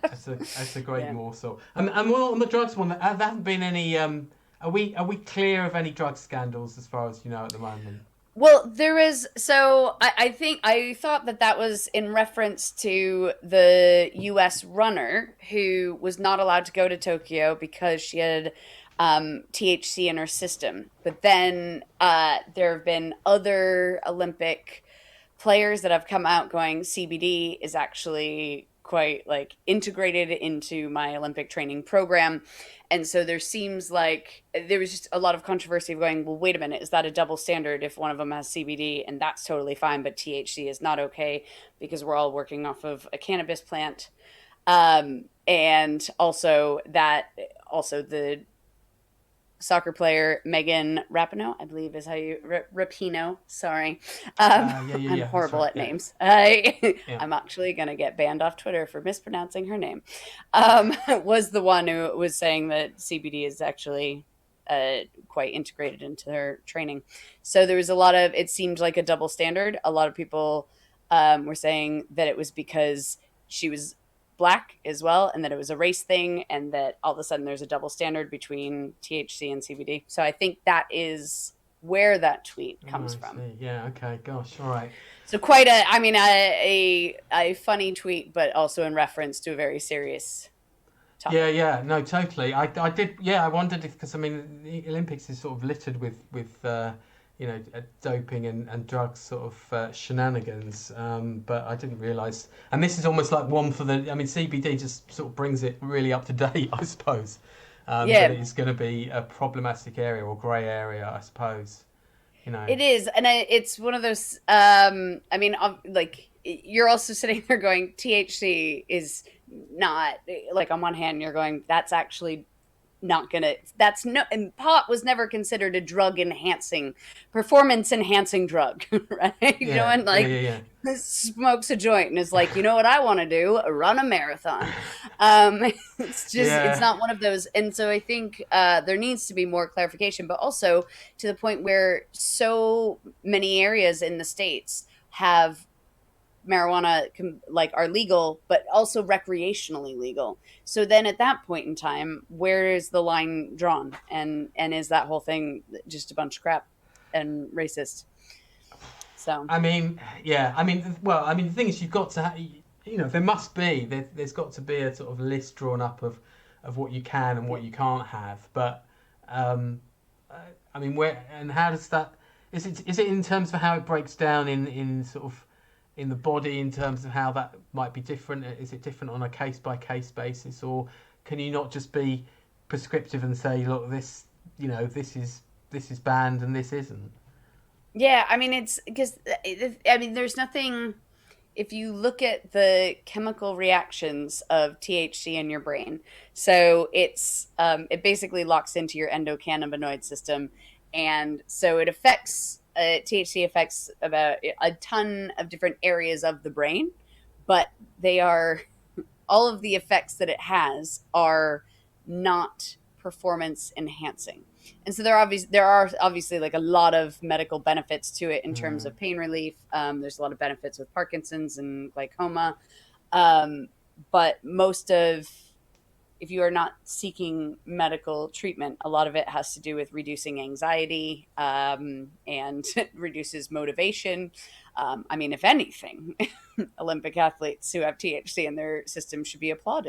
That's a great Yeah. morsel. And well, on the drugs one, there haven't been any. Are we clear of any drug scandals as far as you know at the moment? Well, there is. So I think I thought that that was in reference to the U.S. runner who was not allowed to go to Tokyo because she had THC in her system. But then there have been other Olympic players that have come out going CBD is actually quite like integrated into my Olympic training program. And so there seems like there was just a lot of controversy of going, well, wait a minute, is that a double standard if one of them has CBD? And that's totally fine, but THC is not okay because we're all working off of a cannabis plant. And also that, also the soccer player Megan Rapinoe, I believe is how you Rapinoe. Sorry, Yeah, yeah, I'm yeah. That's horrible right. at Yeah, names. yeah. I'm actually gonna get banned off Twitter for mispronouncing her name. Was the one who was saying that CBD is actually quite integrated into their training. So there was a lot of it seemed like a double standard. A lot of people were saying that it was because she was black as well, and that it was a race thing, and that all of a sudden there's a double standard between THC and CBD. So I think that is where that tweet Oh, comes I from. see. Yeah. Okay. Gosh. All right. So quite a, I mean, a funny tweet, but also in reference to a very serious Yeah, topic. yeah, no, totally. I did. Yeah, I wondered if because I mean the Olympics is sort of littered with doping and drugs sort of shenanigans. But I didn't realise. And this is almost like one for the. I mean, CBD just sort of brings it really up to date, I suppose. That Yeah, it's going to be a problematic area or grey area, I suppose. You know. it is, and it's one of those. I mean, like you're also sitting there going, THC is not like on one hand you're going, that's actually not gonna that's no and pot was never considered a drug enhancing performance enhancing drug, right? No Yeah, one yeah, like yeah, smokes a joint and is like, you know what I want to do, run a marathon. It's just it's yeah. not one of those. And so I think there needs to be more clarification, but also to the point where so many areas in the states have marijuana like are legal but also recreationally legal. So then at that point in time, where is the line drawn, and is that whole thing just a bunch of crap and racist? So I mean, yeah. I mean, well, I mean, the thing is, you've got to, there must be, there's got to be a sort of list drawn up of what you can and yeah. what you can't have. But, um, uh, I mean, where and how does that? Is it in terms of how it breaks down in sort of in the body in terms of how that might be different? Is it different on a case by case basis, or can you not just be prescriptive and say, look, this is banned and this isn't? Yeah, I mean it's because I mean there's nothing. If you look at the chemical reactions of THC in your brain, so it basically locks into your endocannabinoid system, and so it affects THC affects about a ton of different areas of the brain, but they are all of the effects that it has are not performance enhancing. And so there are obviously like a lot of medical benefits to it in terms Mm. of pain relief. There's a lot of benefits with Parkinson's and glaucoma. Um, but most of if you are not seeking medical treatment, a lot of it has to do with reducing anxiety, and reduces motivation. I mean, if anything, Olympic athletes who have THC in their system should be applauded.